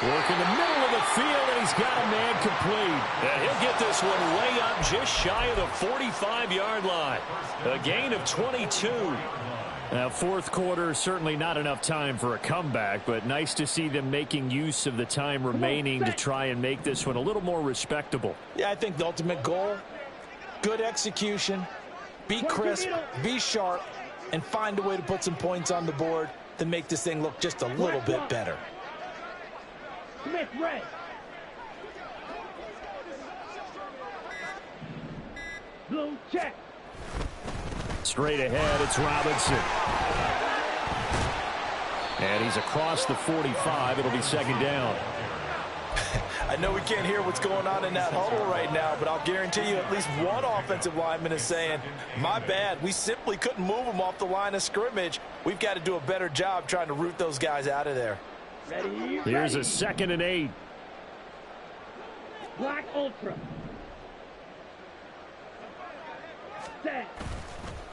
Work in the middle of the field, and he's got a man complete. And he'll get this one way up just shy of the 45-yard line. A gain of 22. Now, fourth quarter, certainly not enough time for a comeback, but nice to see them making use of the time remaining to try and make this one a little more respectable. Yeah, I think the ultimate goal, good execution, be crisp, be sharp, and find a way to put some points on the board to make this thing look just a little bit better. Smith red. Blue check. Straight ahead, it's Robinson. And he's across the 45. It'll be second down. I know we can't hear what's going on in that huddle right now, but I'll guarantee you at least one offensive lineman is saying, my bad, we simply couldn't move them off the line of scrimmage. We've got to do a better job trying to root those guys out of there. Ready. Here's a 2nd and 8. Black Ultra. Set.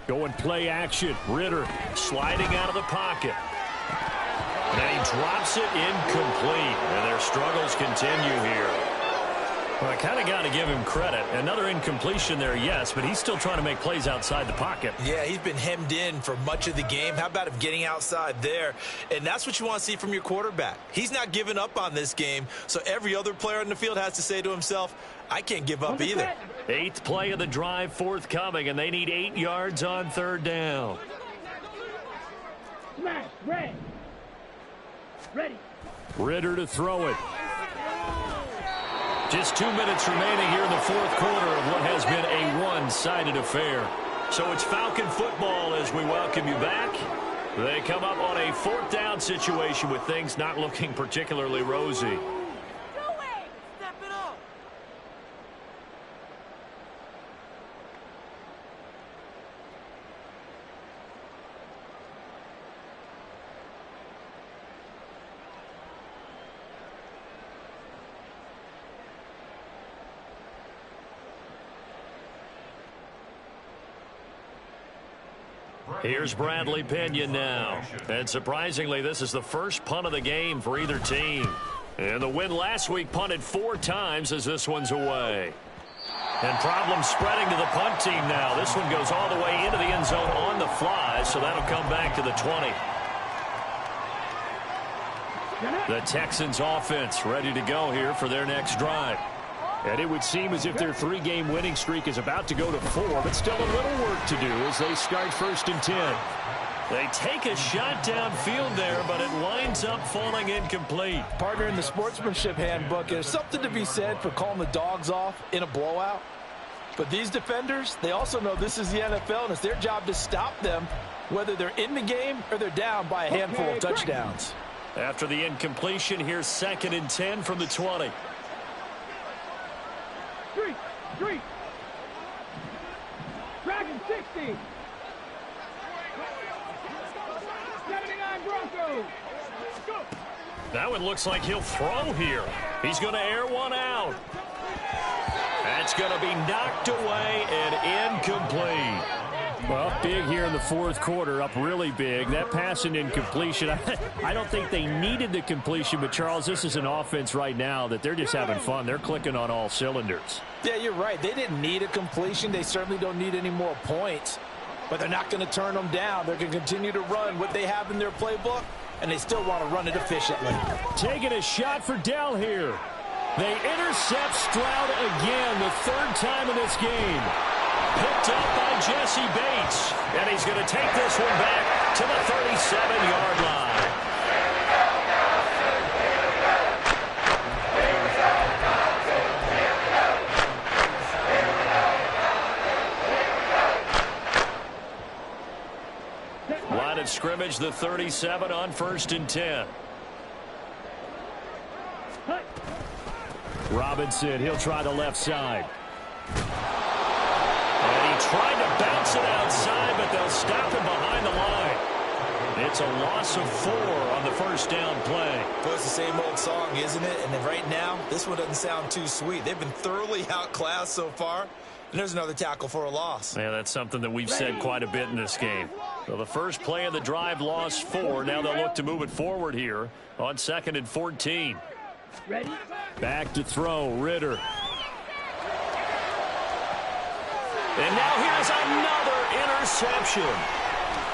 Going play action. Ridder sliding out of the pocket. And he drops it incomplete. And their struggles continue here. Well, I kind of got to give him credit. Another incompletion there, yes, but he's still trying to make plays outside the pocket. Yeah, he's been hemmed in for much of the game. How about him getting outside there? And that's what you want to see from your quarterback. He's not giving up on this game, so every other player in the field has to say to himself, I can't give up either. 8th play of the drive forthcoming, and they need 8 yards on 3rd down. Smash. Red. Ready. Ridder to throw it. Just 2 minutes remaining here in the 4th quarter of what has been a one-sided affair. So it's Falcon football as we welcome you back. They come up on a 4th down situation with things not looking particularly rosy. Here's Bradley Pinion now. And surprisingly, this is the first punt of the game for either team. And the win last week punted 4 times as this one's away. And problems spreading to the punt team now. This one goes all the way into the end zone on the fly, so that'll come back to the 20. The Texans offense ready to go here for their next drive. And it would seem as if their 3-game winning streak is about to go to 4, but still a little work to do as they start 1st and 10. They take a shot downfield there, but it winds up falling incomplete. Partner, in the sportsmanship handbook, there's something to be said for calling the dogs off in a blowout. But these defenders, they also know this is the NFL, and it's their job to stop them, whether they're in the game or they're down by a handful of touchdowns. After the incompletion, here's 2nd and 10 from the 20. Street. Dragon 60. 79 Broncos. Go. That one looks like he'll throw here. He's going to air one out. That's going to be knocked away and incomplete. Well, big here in the 4th quarter, up really big. That pass and incompletion, I don't think they needed the completion, but Charles, this is an offense right now that they're just having fun. They're clicking on all cylinders. Yeah, you're right. They didn't need a completion. They certainly don't need any more points, but they're not going to turn them down. They're going to continue to run what they have in their playbook, and they still want to run it efficiently. Taking a shot for Dell here. They intercept Stroud again, the 3rd time in this game. Picked up by Jesse Bates. And he's going to take this one back to the 37-yard line. Line of scrimmage, the 37 on 1st and 10. Robinson, he'll try the left side. And he tried to bounce it outside, but they'll stop him behind the line. It's a loss of 4 on the 1st down play. Well, it's the same old song, isn't it? And right now, this one doesn't sound too sweet. They've been thoroughly outclassed so far. And there's another tackle for a loss. Yeah, that's something that we've said quite a bit in this game. So the first play of the drive lost 4. Now they'll look to move it forward here on 2nd and 14. Ready? Back to throw, Ridder. And now here's another interception.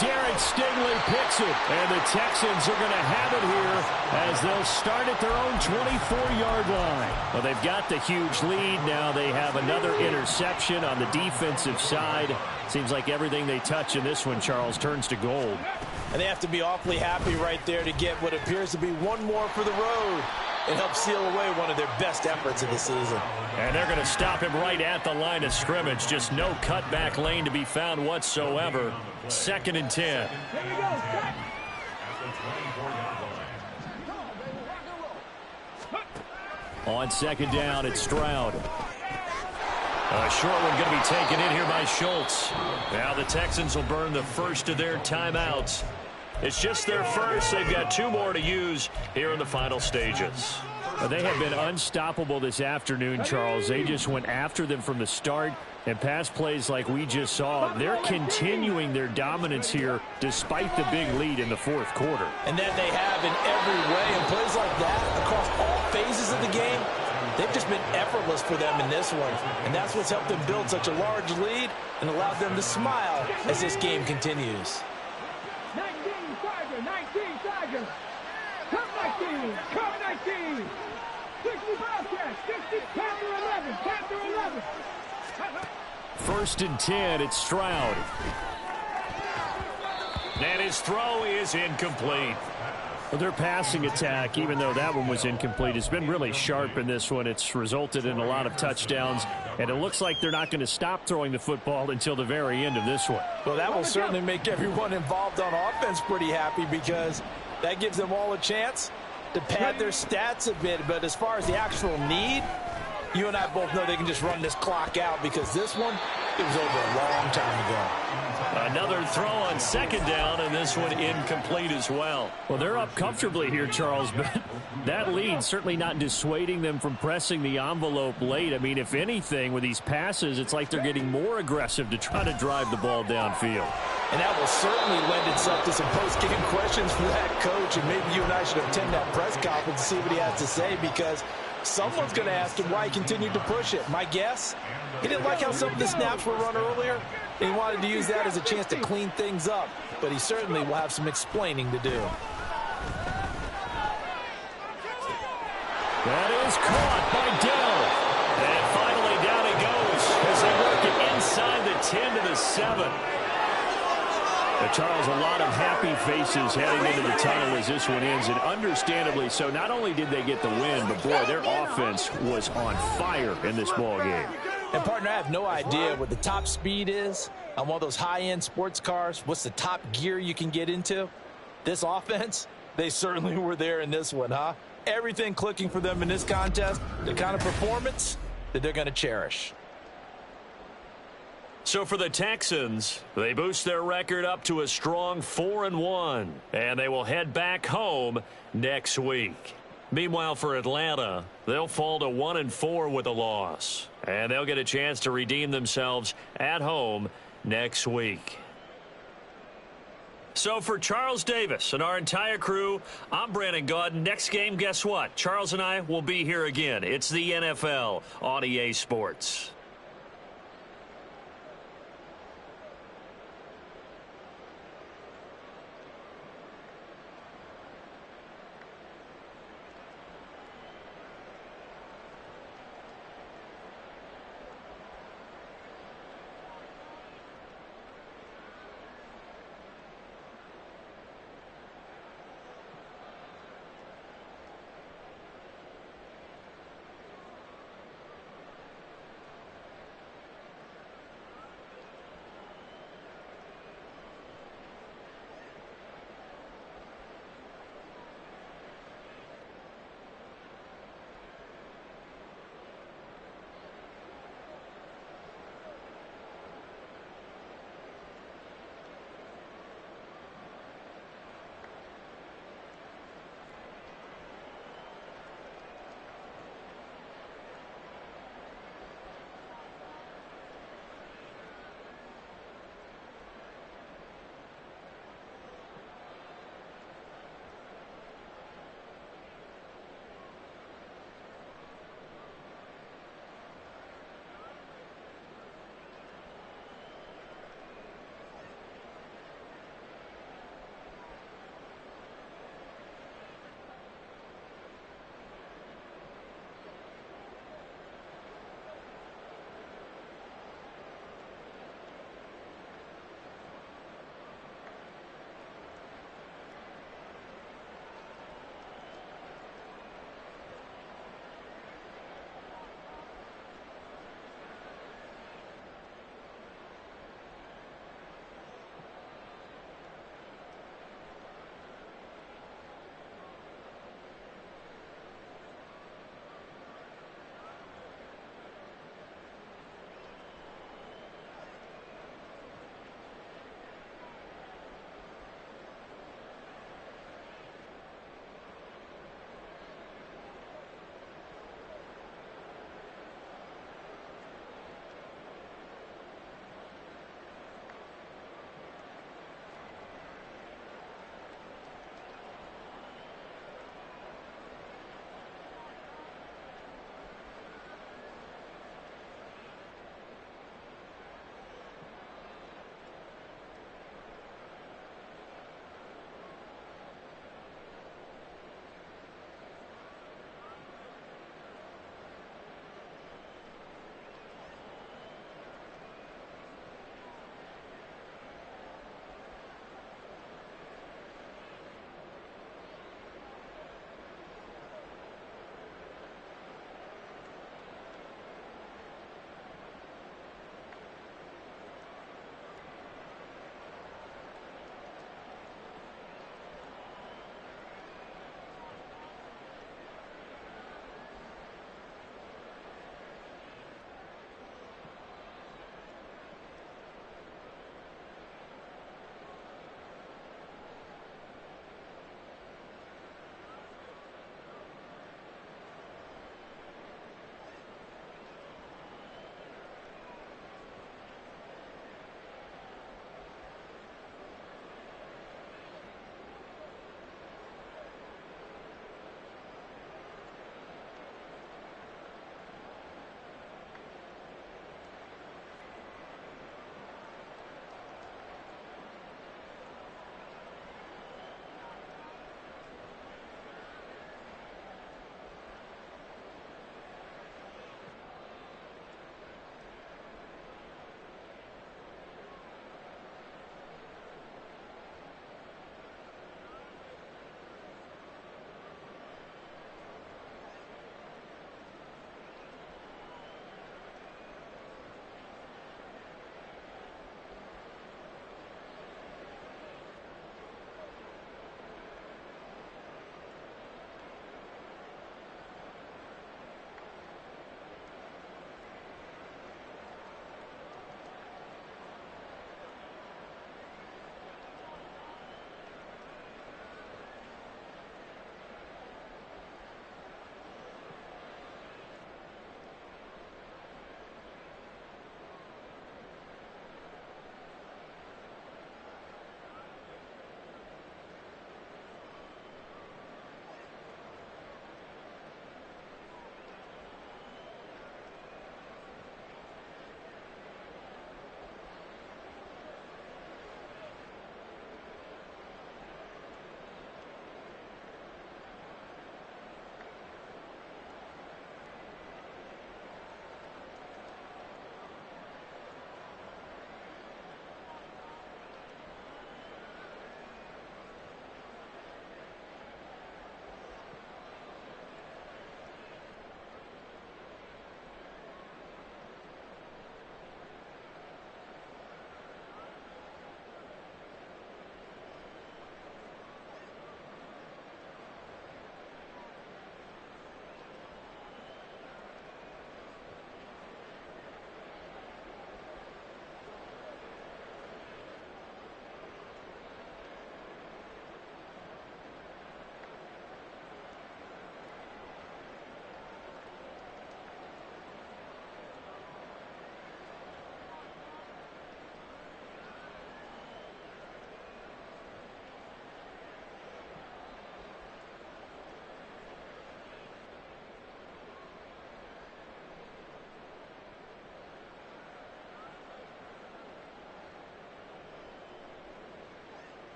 Derek Stingley picks it, and the Texans are going to have it here as they'll start at their own 24-yard line. Well, they've got the huge lead. Now they have another interception on the defensive side. Seems like everything they touch in this one, Charles, turns to gold. And they have to be awfully happy right there to get what appears to be one more for the road. It helps seal away one of their best efforts of the season. And they're going to stop him right at the line of scrimmage. Just no cutback lane to be found whatsoever. 2nd and 10. On 2nd down, it's Stroud. A short one going to be taken in here by Schultz. Now the Texans will burn the first of their timeouts. It's just their first. They've got 2 more to use here in the final stages. They have been unstoppable this afternoon, Charles. They just went after them from the start, and pass plays like we just saw. They're continuing their dominance here despite the big lead in the fourth quarter. And that they have in every way. And plays like that across all phases of the game, they've just been effortless for them in this one. And that's what's helped them build such a large lead and allowed them to smile as this game continues. 19 Tiger, 19 Tiger. Come 19, come 19. 60 Bobcats, 60 Panther 11, Panther 11. First and 10, it's Stroud. And his throw is incomplete. Well, their passing attack, even though that one was incomplete, has been really sharp in this one. It's resulted in a lot of touchdowns, and it looks like they're not going to stop throwing the football until the very end of this one. Well, that will certainly make everyone involved on offense pretty happy because that gives them all a chance to pad their stats a bit. But as far as the actual need, you and I both know they can just run this clock out because this one, it was over a long time ago. Another throw on second down, and this one incomplete as well. Well, they're up comfortably here, Charles, but that lead certainly not dissuading them from pressing the envelope late. I mean, if anything, with these passes, it's like they're getting more aggressive to try to drive the ball downfield. And that will certainly lend itself to some post-game questions for that coach, and maybe you and I should attend that press conference and see what he has to say because someone's going to ask him why he continued to push it. My guess, he didn't like how some of the snaps were run earlier. He wanted to use that as a chance to clean things up, but he certainly will have some explaining to do. That is caught by Dell. And finally down he goes as they work it inside the 10 to the 7. Charles, a lot of happy faces heading into the tunnel as this one ends, and understandably so. Not only did they get the win, but boy, their offense was on fire in this ball game. And, partner, I have no idea what the top speed is on one of those high-end sports cars. What's the top gear you can get into? This offense, they certainly were there in this one, huh? Everything clicking for them in this contest, the kind of performance that they're going to cherish. So for the Texans, they boost their record up to a strong 4-1, and they will head back home next week. Meanwhile, for Atlanta, they'll fall to 1-4 with a loss, and they'll get a chance to redeem themselves at home next week. So for Charles Davis and our entire crew, I'm Brandon Gaudin. Next game, guess what? Charles and I will be here again. It's the NFL on EA Sports.